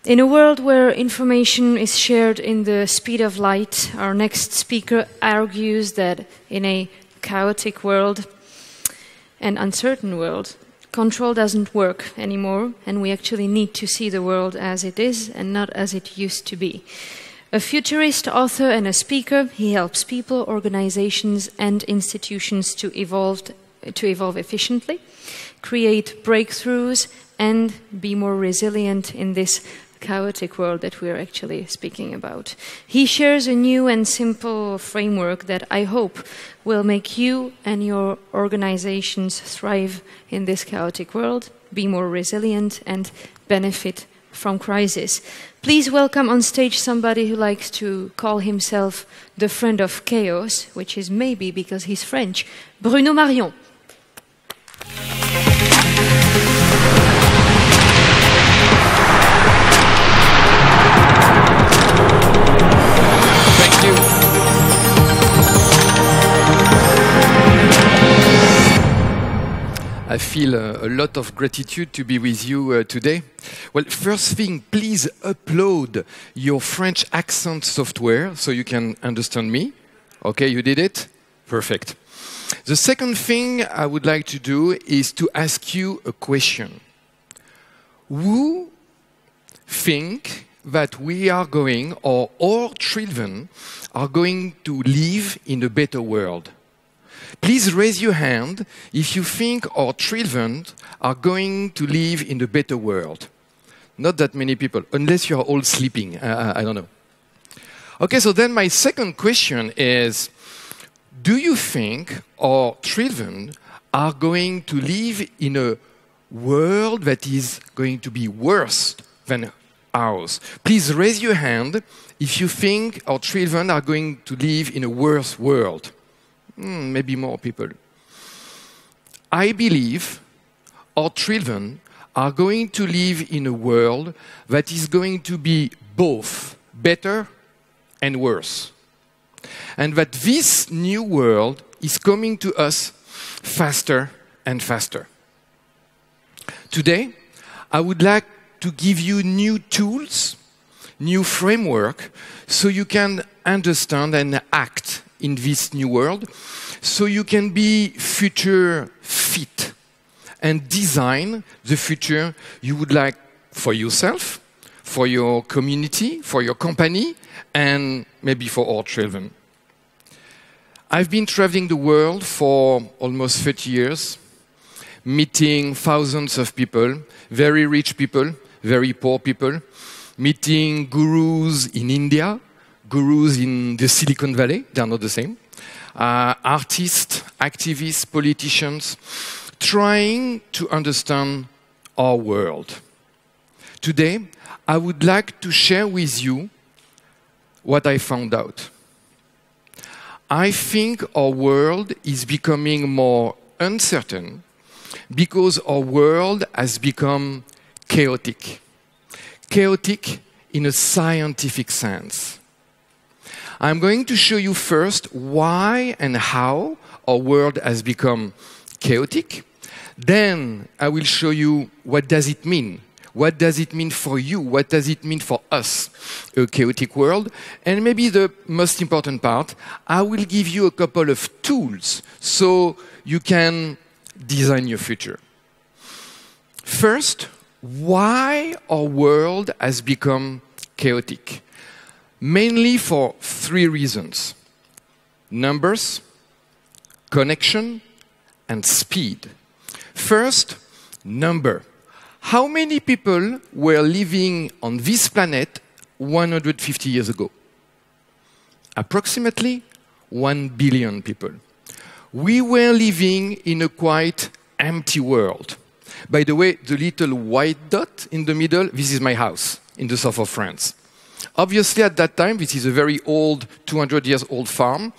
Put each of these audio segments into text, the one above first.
In a world where information is shared in the speed of light, our next speaker argues that in a chaotic world, an uncertain world, control doesn't work anymore, and we actually need to see the world as it is and not as it used to be. A futurist, author, and a speaker, he helps people, organizations, and institutions to evolve efficiently, create breakthroughs, and be more resilient in this chaotic world that we're actually speaking about. He shares a new and simple framework that I hope will make you and your organizations thrive in this chaotic world, be more resilient, and benefit from crisis. Please welcome on stage somebody who likes to call himself the friend of chaos, which is maybe because he's French, Bruno Marion. Thank you. I feel a lot of gratitude to be with you today. Well, first thing, please upload your French accent software so you can understand me. Okay, you did it? Perfect. The second thing I would like to do is to ask you a question. Who think that we are going, or our children are going to live in a better world? Please raise your hand if you think our children are going to live in a better world. Not that many people, unless you're all sleeping. I don't know. Okay, so then my second question is, do you think our children are going to live in a world that is going to be worse than ours? Please raise your hand if you think our children are going to live in a worse world. Maybe more people. I believe our children are going to live in a world that is going to be both better and worse. And that this new world is coming to us faster and faster. Today, I would like to give you new tools, new framework, so you can understand and act in this new world, so you can be future fit and design the future you would like for yourself, for your community, for your company, and maybe for our children. I've been traveling the world for almost 30 years, meeting thousands of people, very rich people, very poor people, meeting gurus in India, gurus in the Silicon Valley, they're not the same, artists, activists, politicians, trying to understand our world. Today, I would like to share with you what I found out. I think our world is becoming more uncertain because our world has become chaotic. Chaotic in a scientific sense. I'm going to show you first why and how our world has become chaotic. Then I will show you what does it mean. What does it mean for you? What does it mean for us, a chaotic world? And maybe the most important part, I will give you a couple of tools so you can design your future. First, why our world has become chaotic? Mainly for three reasons: numbers, connection, and speed. First, number. How many people were living on this planet 150 years ago? Approximately 1 billion people. We were living in a quite empty world. By the way, the little white dot in the middle, this is my house in the south of France. Obviously, at that time, this is a very old, 200 years old farm.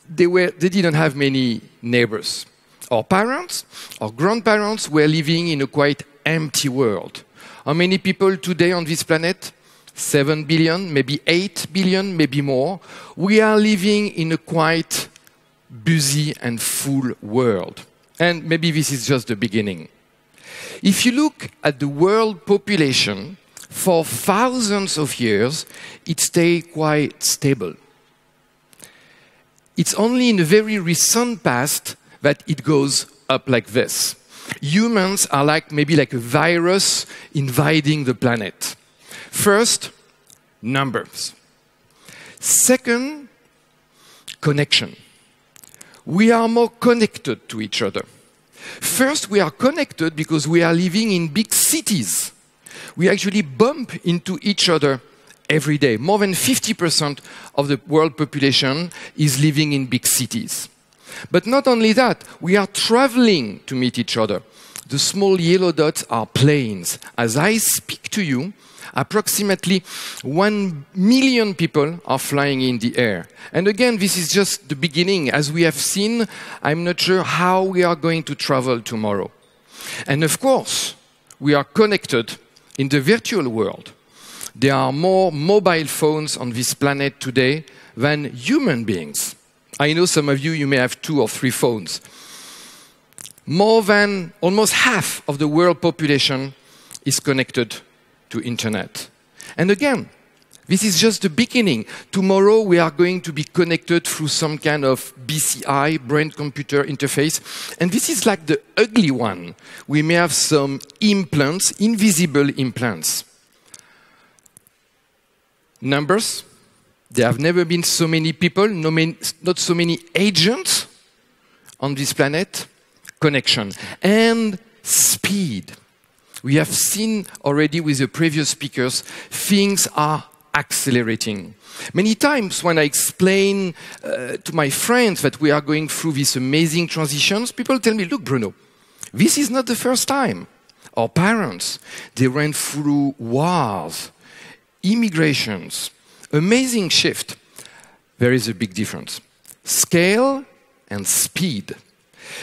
They didn't have many neighbors. Our parents, our grandparents were living in a quite empty world. How many people today on this planet? 7 billion, maybe 8 billion, maybe more. We are living in a quite busy and full world. And maybe this is just the beginning. If you look at the world population for thousands of years, it stayed quite stable. It's only in the very recent past that it goes up like this. Humans are maybe like a virus invading the planet. First, numbers. Second, connection. We are more connected to each other. First, we are connected because we are living in big cities. We actually bump into each other every day. More than 50% of the world population is living in big cities. But not only that, we are traveling to meet each other. The small yellow dots are planes. As I speak to you, approximately 1 million people are flying in the air. And again, this is just the beginning. As we have seen, I'm not sure how we are going to travel tomorrow. And of course, we are connected in the virtual world. There are more mobile phones on this planet today than human beings. I know some of you, you may have 2 or 3 phones. More than almost half of the world population is connected to internet. And again, this is just the beginning. Tomorrow we are going to be connected through some kind of BCI, brain-computer interface. And this is like the ugly one. We may have some implants, invisible implants. Numbers. There have never been so many people, not so many agents on this planet. Connection. And speed. We have seen already with the previous speakers, things are accelerating. Many times when I explain to my friends that we are going through these amazing transitions, people tell me, look, Bruno, this is not the first time. Our parents, they went through wars, immigrations, amazing shift. There is a big difference. Scale and speed.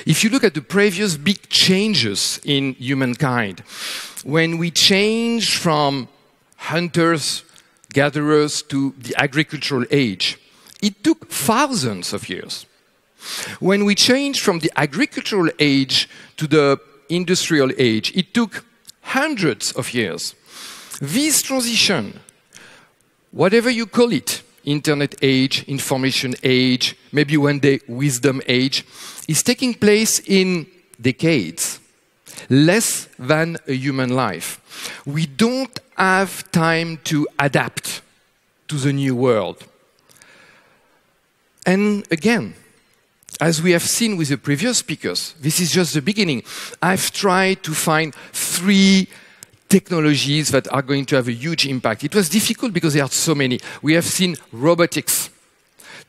If you look at the previous big changes in humankind, when we changed from hunters, gatherers to the agricultural age, it took thousands of years. When we changed from the agricultural age to the industrial age, it took hundreds of years. This transition, whatever you call it, internet age, information age, maybe one day wisdom age, is taking place in decades, less than a human life. We don't have time to adapt to the new world. And again, as we have seen with the previous speakers, this is just the beginning. I've tried to find 3 technologies that are going to have a huge impact. It was difficult because there are so many. We have seen robotics.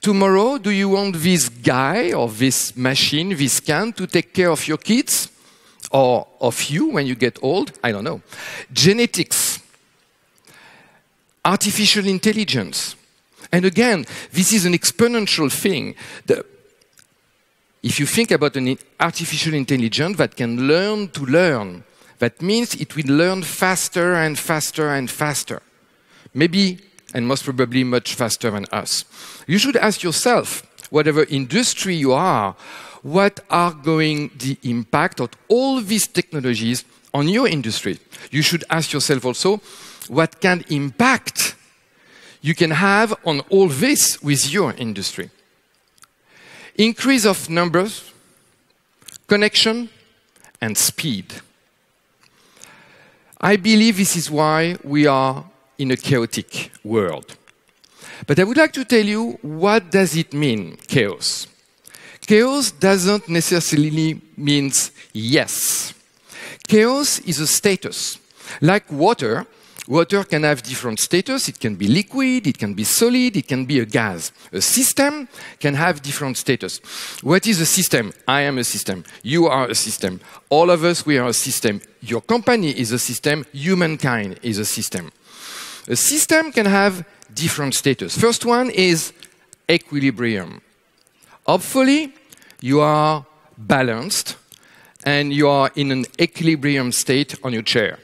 Tomorrow, do you want this guy or this machine, this can, to take care of your kids? Or of you when you get old? I don't know. Genetics. Artificial intelligence. And again, this is an exponential thing. If you think about an artificial intelligence that can learn to learn, that means it will learn faster and faster and faster. Maybe, and most probably, much faster than us. You should ask yourself, whatever industry you are, what are going the impact of all these technologies on your industry? You should ask yourself also, what kind of impact you can have on all this with your industry? Increase of numbers, connection, and speed. I believe this is why we are in a chaotic world. But I would like to tell you, what does it mean, chaos? Chaos doesn't necessarily mean yes. Chaos is a status. Like water, water can have different status. It can be liquid, it can be solid, it can be a gas. A system can have different status. What is a system? I am a system. You are a system. All of us, we are a system. Your company is a system. Humankind is a system. A system can have different status. First one is equilibrium. Hopefully, you are balanced and you are in an equilibrium state on your chair.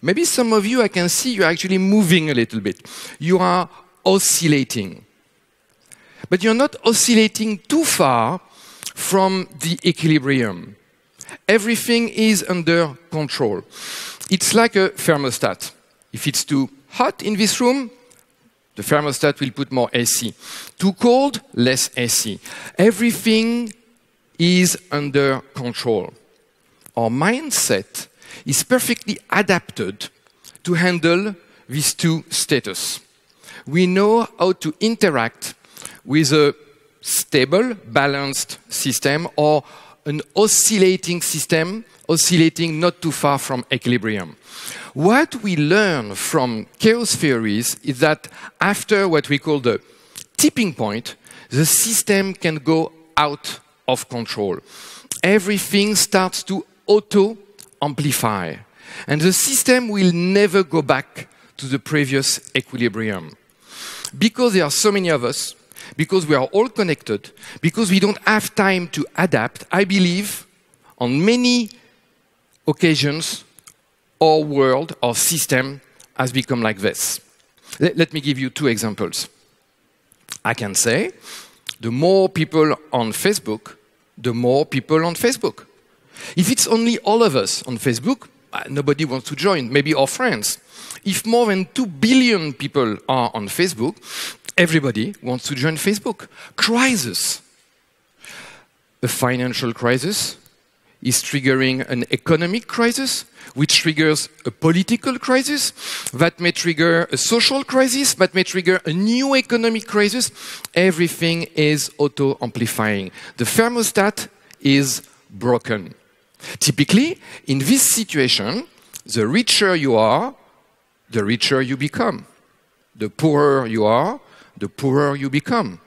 Maybe some of you, I can see you're actually moving a little bit. You are oscillating. But you're not oscillating too far from the equilibrium. Everything is under control. It's like a thermostat. If it's too hot in this room, the thermostat will put more AC. Too cold, less AC. Everything is under control. Our mindset is perfectly adapted to handle these two status. We know how to interact with a stable, balanced system or an oscillating system, oscillating not too far from equilibrium. What we learn from chaos theories is that after what we call the tipping point, the system can go out of control. Everything starts to auto-amplify, and the system will never go back to the previous equilibrium. Because there are so many of us, because we are all connected, because we don't have time to adapt, I believe on many occasions our world, our system has become like this. Let me give you two examples. I can say, the more people on Facebook, the more people on Facebook. If it's only all of us on Facebook, nobody wants to join, maybe our friends. If more than 2 billion people are on Facebook, everybody wants to join Facebook. Crisis. A financial crisis is triggering an economic crisis, which triggers a political crisis, that may trigger a social crisis, that may trigger a new economic crisis. Everything is auto-amplifying. The thermostat is broken. Typically, in this situation, the richer you are, the richer you become. The poorer you are, the poorer you become.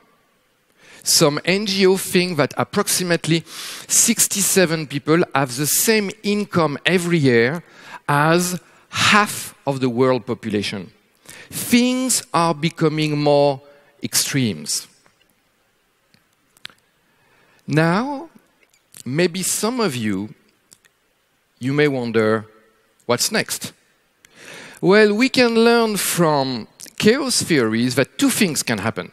Some NGO think that approximately 67 people have the same income every year as half of the world population. Things are becoming more extremes. Now, maybe some of you may wonder, what's next? Well, we can learn from chaos theories that two things can happen.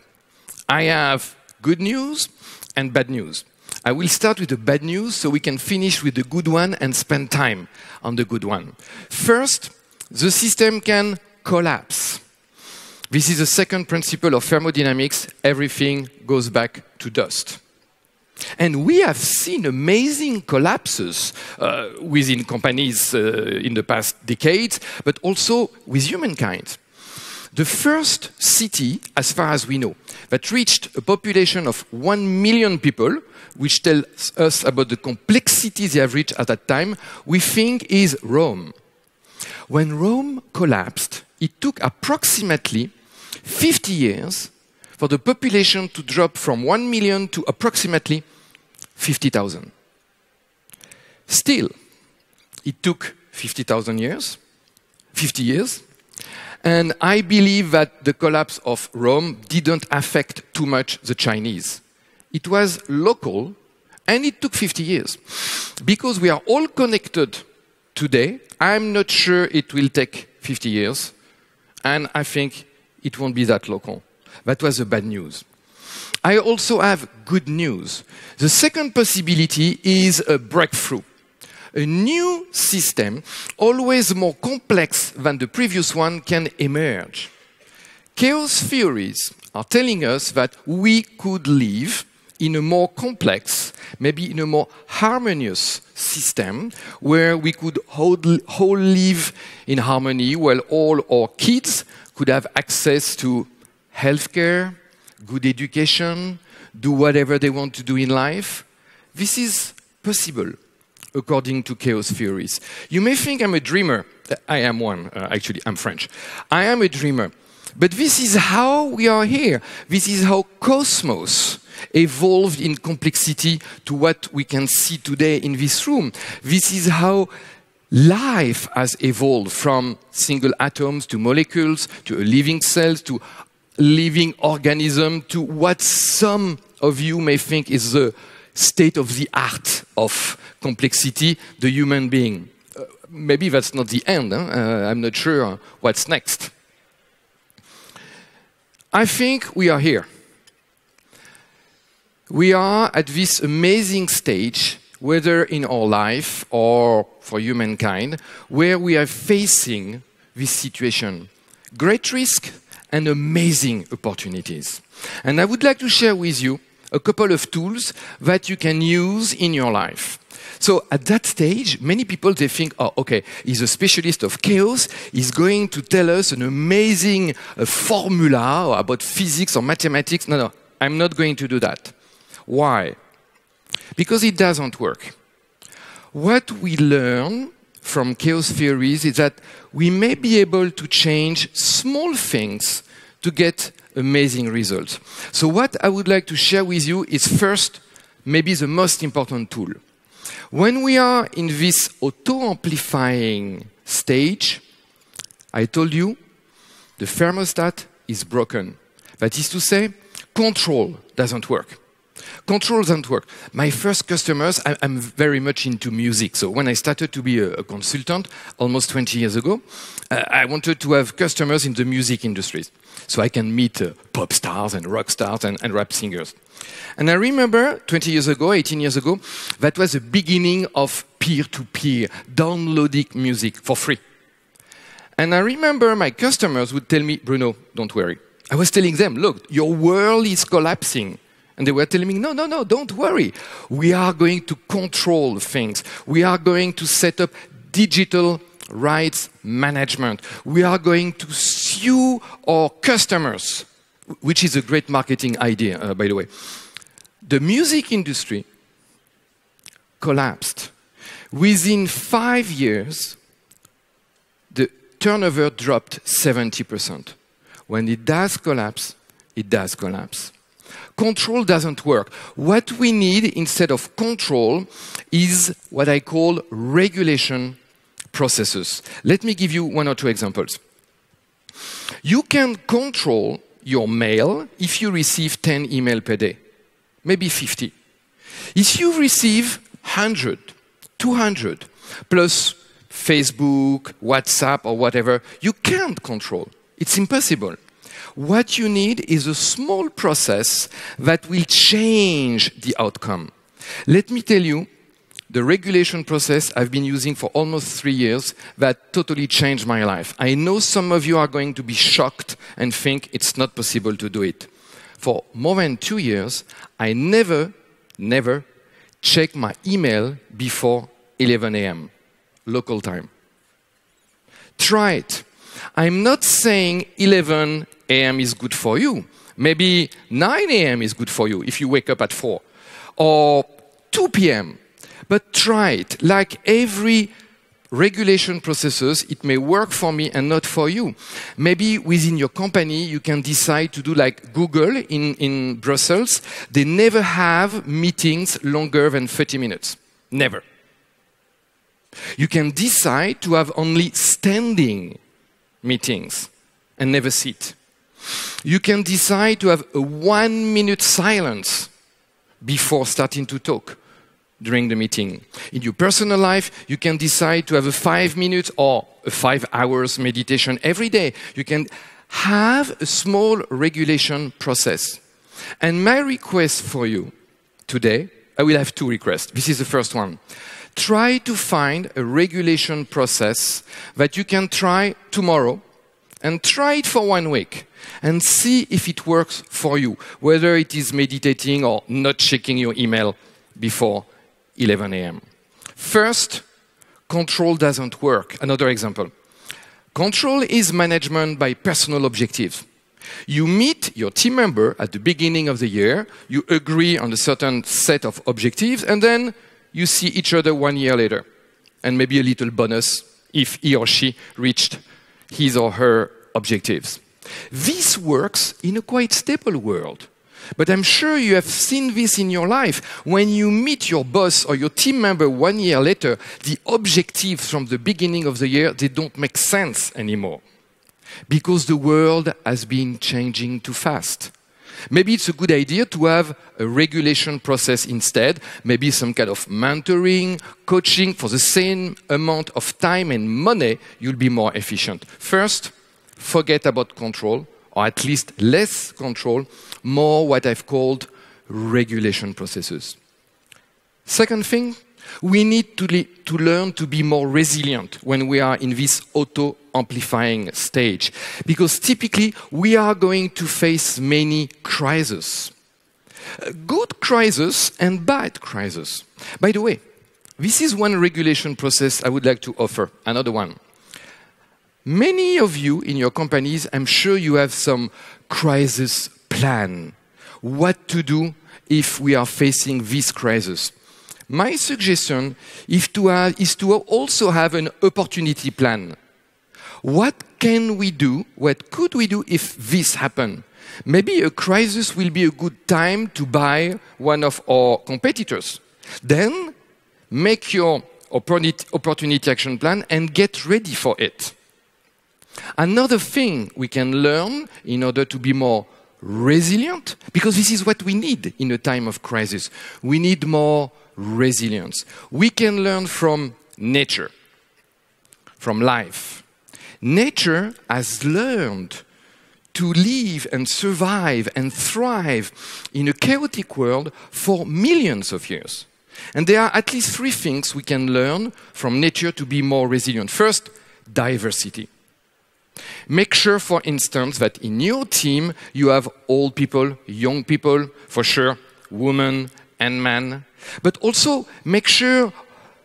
I have good news and bad news. I will start with the bad news so we can finish with the good one and spend time on the good one. First, the system can collapse. This is the second principle of thermodynamics. Everything goes back to dust. And we have seen amazing collapses within companies in the past decades, but also with humankind. The first city, as far as we know, that reached a population of 1 million people, which tells us about the complexity they have reached at that time, we think is Rome. When Rome collapsed, it took approximately 50 years for the population to drop from 1 million to approximately 50,000. Still, it took 50 years, and I believe that the collapse of Rome didn't affect too much the Chinese. It was local, and it took 50 years. Because we are all connected today, I'm not sure it will take 50 years, and I think it won't be that local. That was the bad news. I also have good news. The second possibility is a breakthrough. A new system, always more complex than the previous one, can emerge. Chaos theories are telling us that we could live in a more complex, maybe in a more harmonious system, where we could all live in harmony, while all our kids could have access to healthcare, good education, do whatever they want to do in life. This is possible, according to chaos theories. You may think I'm a dreamer. I am one, actually, I'm French. I am a dreamer. But this is how we are here. This is how cosmos evolved in complexity to what we can see today in this room. This is how life has evolved from single atoms to molecules, to a living cells, to living organism, to what some of you may think is the state of the art of complexity, the human being. Maybe that's not the end. I'm not sure what's next. I think we are here. We are at this amazing stage, whether in our life or for humankind, where we are facing this situation. Great risk and amazing opportunities. And I would like to share with you a couple of tools that you can use in your life. So at that stage, many people, they think, oh, okay, he's a specialist of chaos. He's going to tell us an amazing formula about physics or mathematics. No, I'm not going to do that. Why? Because it doesn't work. What we learn from chaos theories is that we may be able to change small things to get amazing results. So what I would like to share with you is first, maybe the most important tool. When we are in this auto-amplifying stage, I told you, the thermostat is broken. That is to say, control doesn't work. Control doesn't work. My first customers, I'm very much into music. So when I started to be a consultant, almost 20 years ago, I wanted to have customers in the music industries. So I can meet pop stars and rock stars and rap singers. And I remember 20 years ago, 18 years ago, that was the beginning of peer-to-peer, downloading music for free. And I remember my customers would tell me, Bruno, don't worry. I was telling them, look, your world is collapsing. And they were telling me, no, don't worry. We are going to control things. We are going to set up digital rights management. We are going to sue our customers, which is a great marketing idea, by the way. The music industry collapsed. Within 5 years, the turnover dropped 70%. When it does collapse, it does collapse. Control doesn't work. What we need instead of control is what I call regulation processes. Let me give you one or two examples. You can control your mail if you receive 10 emails per day, maybe 50. If you receive 100, 200, plus Facebook, WhatsApp, or whatever, you can't control. It's impossible. What you need is a small process that will change the outcome. Let me tell you, the regulation process I've been using for almost 3 years that totally changed my life. I know some of you are going to be shocked and think it's not possible to do it. For more than 2 years, I never check my email before 11 a.m. local time. Try it. I'm not saying 11 a.m. is good for you. Maybe 9 a.m. is good for you if you wake up at 4. Or 2 p.m. But try it. Like every regulation processes, it may work for me and not for you. Maybe within your company, you can decide to do like Google in Brussels. They never have meetings longer than 30 minutes. Never. You can decide to have only standing meetings and never sit. You can decide to have a 1-minute silence before starting to talk during the meeting. In your personal life, you can decide to have a 5 minutes or a 5 hours meditation every day. You can have a small regulation process. And my request for you today, I will have 2 requests. This is the first one. Try to find a regulation process that you can try tomorrow and try it for 1 week and see if it works for you, whether it is meditating or not checking your email before 11 a.m. First, control doesn't work. Another example. Control is management by personal objectives. You meet your team member at the beginning of the year, you agree on a certain set of objectives, and then you see each other 1 year later. And maybe a little bonus if he or she reached his or her objectives. This works in a quite stable world. But I'm sure you have seen this in your life. When you meet your boss or your team member 1 year later, the objectives from the beginning of the year, they don't make sense anymore. Because the world has been changing too fast. Maybe it's a good idea to have a regulation process instead, maybe some kind of mentoring, coaching. For the same amount of time and money, you'll be more efficient. First, forget about control, or at least less control, more what I've called regulation processes. Second thing, We need to learn to be more resilient when we are in this auto-amplifying stage, because typically we are going to face many crises. Good crises and bad crises. By the way, this is one regulation process I would like to offer, another one. Many of you in your companies, I'm sure you have some crisis plan. What to do if we are facing this crisis? My suggestion is to also have an opportunity plan. What can we do? What could we do if this happens? Maybe a crisis will be a good time to buy one of our competitors. Then make your opportunity action plan and get ready for it. Another thing we can learn in order to be more resilient, because this is what we need in a time of crisis. We need more resilience. We can learn from nature, from life. Nature has learned to live and survive and thrive in a chaotic world for millions of years. And there are at least 3 things we can learn from nature to be more resilient. First, diversity. Make sure, for instance, that in your team you have old people, young people, for sure, women and men. But also make sure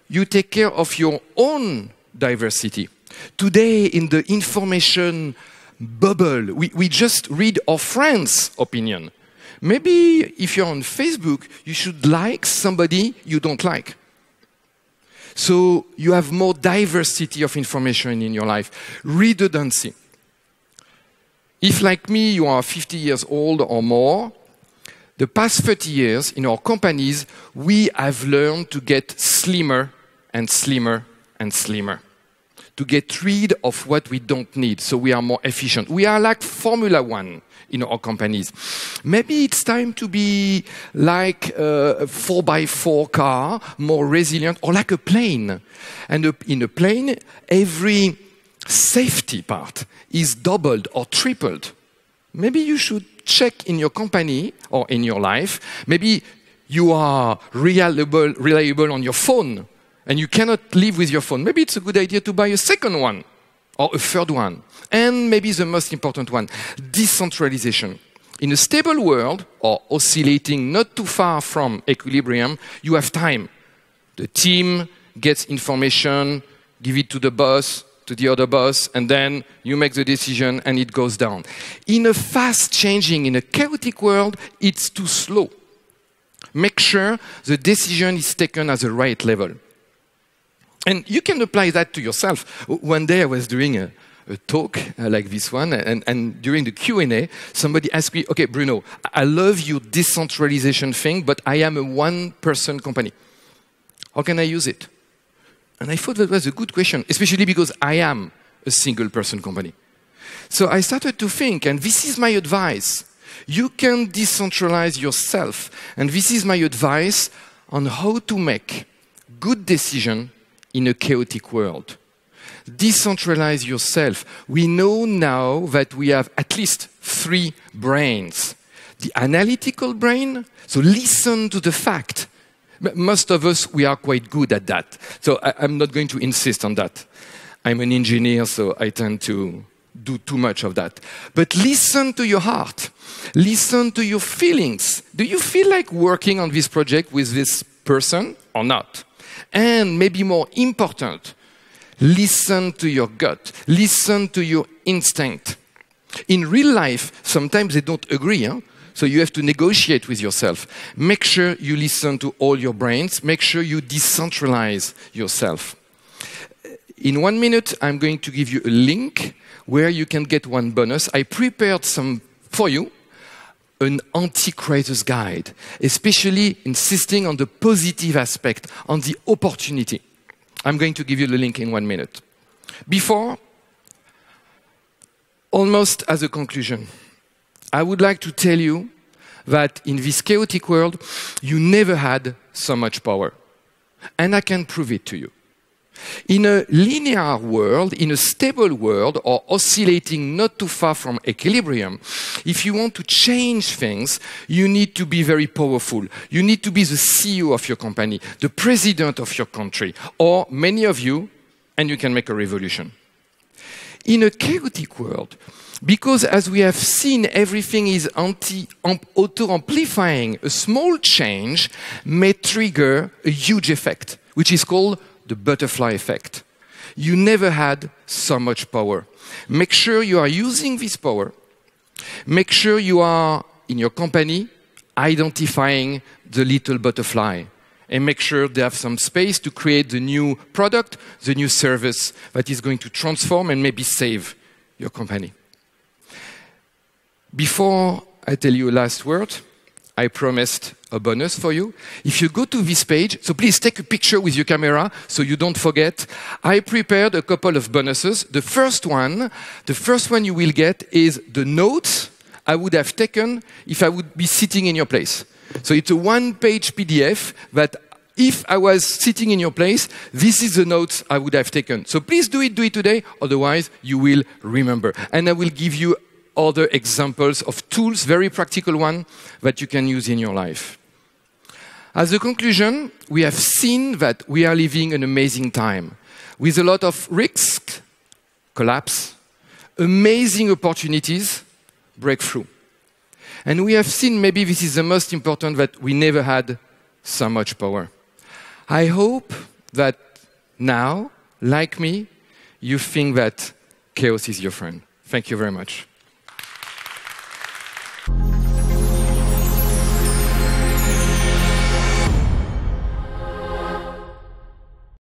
you take care of your own diversity. Today, in the information bubble, we just read our friends' opinion. Maybe if you're on Facebook, you should like somebody you don't like. So you have more diversity of information in your life. Redundancy. If, like me, you are 50 years old or more, the past 30 years in our companies, we have learned to get slimmer and slimmer and slimmer, to get rid of what we don't need, so we are more efficient. We are like Formula One in our companies. Maybe it's time to be like a 4x4 car, more resilient, or like a plane. And in a plane, every safety part is doubled or tripled. Maybe you should check in your company or in your life. Maybe you are reliable on your phone, and you cannot live with your phone. Maybe it's a good idea to buy a second one or a third one. And maybe the most important one, decentralization. In a stable world, or oscillating not too far from equilibrium, you have time. The team gets information, give it to the boss, to the other boss, and then you make the decision and it goes down. In a fast-changing, in a chaotic world, it's too slow. Make sure the decision is taken at the right level. And you can apply that to yourself. One day I was doing a talk like this one, and during the Q&A, somebody asked me, okay, Bruno, I love your decentralization thing, but I am a one-person company. How can I use it? And I thought that was a good question, especially because I am a single-person company. So I started to think, and this is my advice. You can decentralize yourself, and this is my advice on how to make good decisions in a chaotic world. Decentralize yourself. We know now that we have at least 3 brains. The analytical brain, so listen to the fact. Most of us, we are quite good at that. So I'm not going to insist on that. I'm an engineer, so I tend to do too much of that. But listen to your heart. Listen to your feelings. Do you feel like working on this project with this person or not? And maybe more important, listen to your gut. Listen to your instinct. In real life, sometimes they don't agree, huh? So you have to negotiate with yourself. Make sure you listen to all your brains. Make sure you decentralize yourself. In 1 minute, I'm going to give you a link where you can get one bonus. I prepared some for you, an anti-crisis guide, especially insisting on the positive aspect, on the opportunity. I'm going to give you the link in 1 minute. Before, almost as a conclusion, I would like to tell you that in this chaotic world, you never had so much power. And I can prove it to you. In a linear world, in a stable world, or oscillating not too far from equilibrium, if you want to change things, you need to be very powerful. You need to be the CEO of your company, the president of your country, or many of you, and you can make a revolution. In a chaotic world, because as we have seen, everything is auto-amplifying, a small change may trigger a huge effect, which is called the butterfly effect. You never had so much power. Make sure you are using this power. Make sure you are, in your company, identifying the little butterfly. And make sure they have some space to create the new product, the new service that is going to transform and maybe save your company. Before I tell you a last word, I promised a bonus for you. If you go to this page, so please take a picture with your camera so you don't forget. I prepared a couple of bonuses. The first one you will get is the notes I would have taken if I would be sitting in your place. So it's a one-page PDF that if I was sitting in your place, this is the notes I would have taken. So please do it today, otherwise you will remember. And I will give you other examples of tools, very practical ones, that you can use in your life. As a conclusion, we have seen that we are living an amazing time with a lot of risk, collapse, amazing opportunities, breakthrough. And we have seen, maybe this is the most important, that we never had so much power. I hope that now, like me, you think that chaos is your friend. Thank you very much.